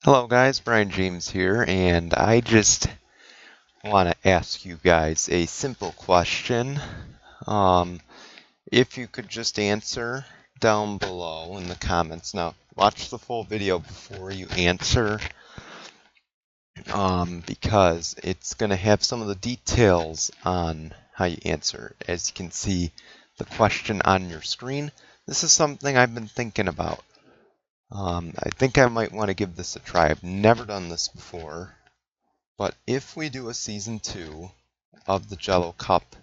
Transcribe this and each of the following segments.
Hello guys, Brian James here, and I just want to ask you guys a simple question. Um, if you could just answer down below in the comments. Now, watch the full video before you answer, because it's going to have some of the details on how you answer. As you can see, the question on your screen. This is something I've been thinking about. I think I might want to give this a try. I've never done this before. But if we do a Season 2 of the Jello Cup,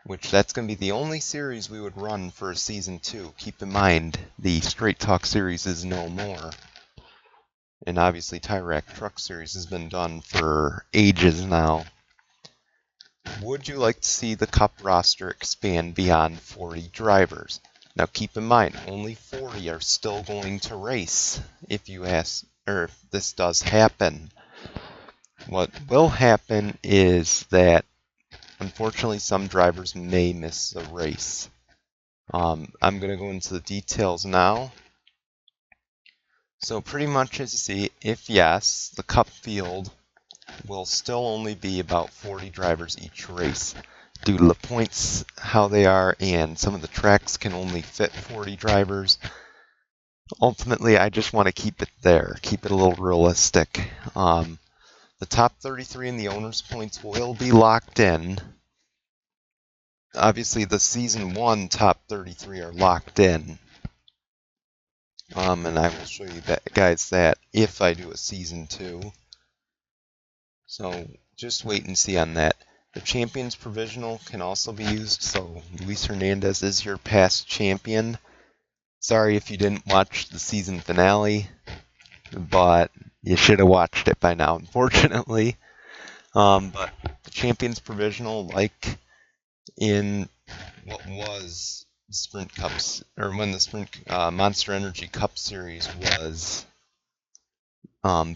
which that's going to be the only series we would run for a Season 2, keep in mind the Straight Talk series is no more. And obviously Tyrac Truck series has been done for ages now. Would you like to see the Cup roster expand beyond 40 drivers? Now keep in mind, only 40 are still going to race if you ask, or if this does happen. What will happen is that, unfortunately, some drivers may miss a race. I'm going to go into the details now. So pretty much as you see, if yes, the Cup field will still only be about 40 drivers each race. Due to the points, how they are, and some of the tracks can only fit 40 drivers. Ultimately, I just want to keep it there, keep it a little realistic. The top 33 in the owner's points will be locked in. Obviously, the Season 1 top 33 are locked in. And I will show you that, guys, that if I do a Season 2. So just wait and see on that. The Champions Provisional can also be used, so Luis Hernandez is your past champion. Sorry if you didn't watch the season finale, but you should have watched it by now, unfortunately. But the Champions Provisional, like in what was the Sprint Cups, or when the Sprint Monster Energy Cup Series was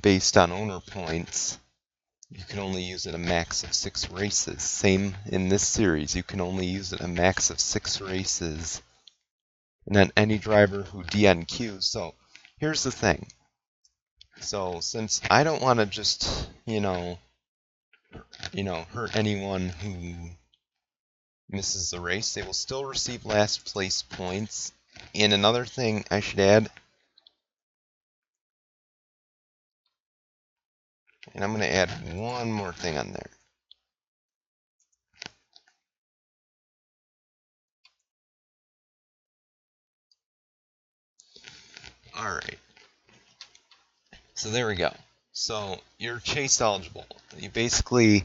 based on owner points, you can only use it a max of 6 races. Same in this series, you can only use it a max of 6 races. And then any driver who DNQs. So here's the thing. So since I don't want to just, hurt anyone who misses the race, they will still receive last place points. And another thing I should add, and I'm going to add one more thing on there. Alright. So there we go. So you're chase eligible. You basically,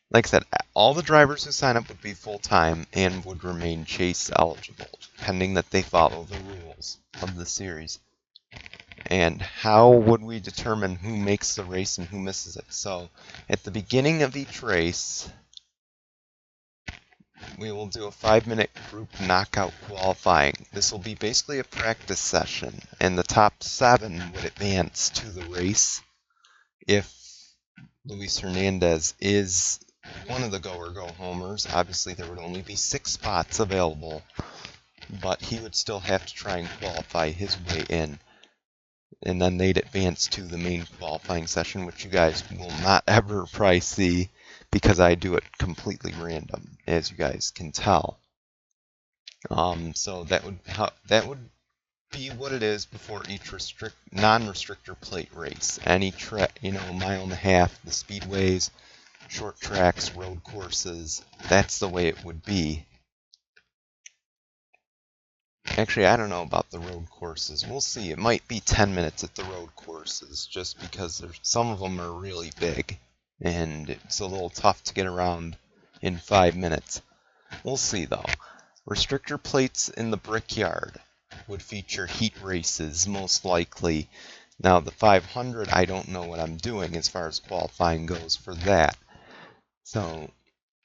like I said, all the drivers who sign up would be full-time and would remain chase eligible, pending that they follow the rules of the series. And how would we determine who makes the race and who misses it? So at the beginning of each race, we will do a 5-minute group knockout qualifying. This will be basically a practice session, and the top 7 would advance to the race if Luis Hernandez is one of the go or go homers. Obviously, there would only be 6 spots available, but he would still have to try and qualify his way in. And then they'd advance to the main qualifying session, which you guys will not ever probably see because I do it completely random, as you guys can tell. So that would be what it is before each non-restrictor plate race. Any mile and a half, the speedways, short tracks, road courses, that's the way it would be. Actually, I don't know about the road courses. We'll see. It might be 10 minutes at the road courses, just because some of them are really big, and it's a little tough to get around in 5 minutes. We'll see, though. Restrictor plates in the Brickyard would feature heat races, most likely. Now, the 500, I don't know what I'm doing as far as qualifying goes for that. So,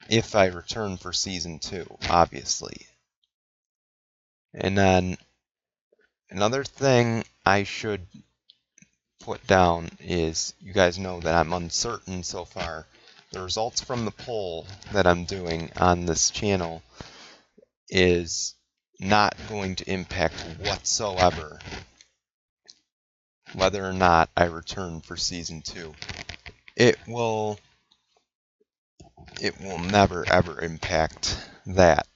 if I return for Season 2, obviously. And then another thing I should put down is, you guys know that I'm uncertain so far. The results from the poll that I'm doing on this channel is not going to impact whatsoever whether or not I return for Season 2. It will never ever impact that.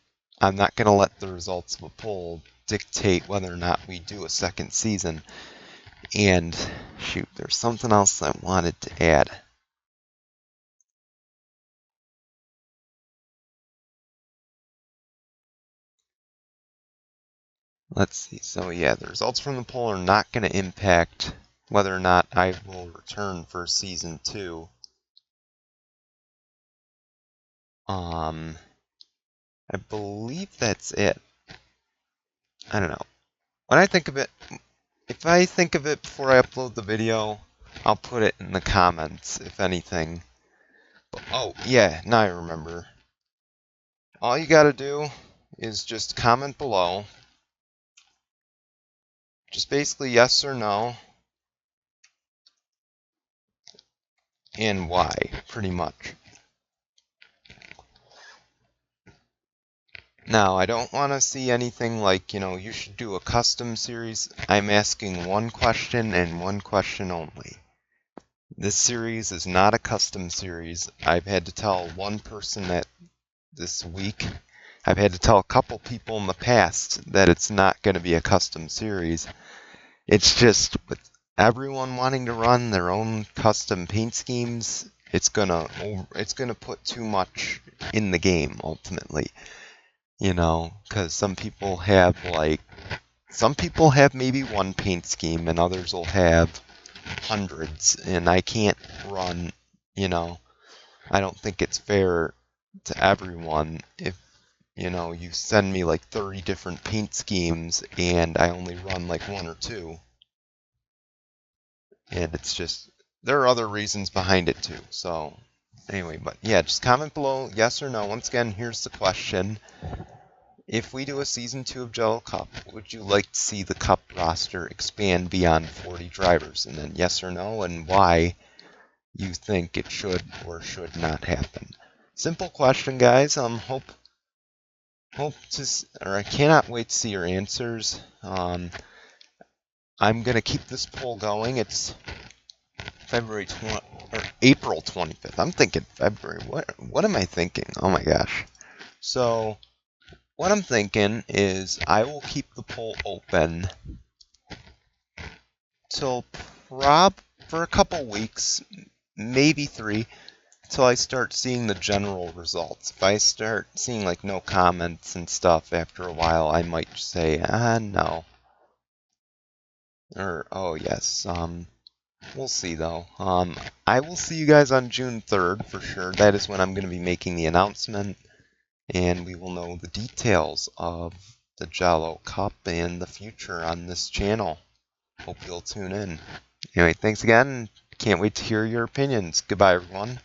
I'm not going to let the results of a poll dictate whether or not we do a second season. And shoot, there's something else I wanted to add. Let's see. So yeah, the results from the poll are not going to impact whether or not I will return for Season 2. I believe that's it. I don't know. When I think of it, if I think of it before I upload the video, I'll put it in the comments, if anything. But, oh, yeah, now I remember. All you gotta do is just comment below. Just basically yes or no. And why, pretty much. Now, I don't want to see anything like, you should do a custom series. I'm asking one question and one question only. This series is not a custom series. I've had to tell one person that this week. I've had to tell a couple people in the past that it's not going to be a custom series. It's just with everyone wanting to run their own custom paint schemes, it's gonna put too much in the game ultimately. Because some people have maybe one paint scheme and others will have hundreds, and I can't run, I don't think it's fair to everyone if, you send me like 30 different paint schemes and I only run like one or two. And it's just, there are other reasons behind it too. So anyway, but yeah, just comment below yes or no. Once again, here's the question. If we do a Season 2 of Jello Cup, would you like to see the Cup roster expand beyond 40 drivers? And then yes or no, and why you think it should or should not happen. Simple question, guys. I cannot wait to see your answers. I'm gonna keep this poll going. It's April 25th. I'm thinking February. What am I thinking? Oh my gosh. So what I'm thinking is I will keep the poll open till for a couple weeks, maybe 3, till I start seeing the general results. If I start seeing like no comments and stuff after a while, I might say, no. Or, oh yes, we'll see though. I will see you guys on June 3rd for sure. That is when I'm going to be making the announcement, and we will know the details of the Jello Cup and the future on this channel. Hope you'll tune in. Anyway, thanks again. Can't wait to hear your opinions. Goodbye, everyone.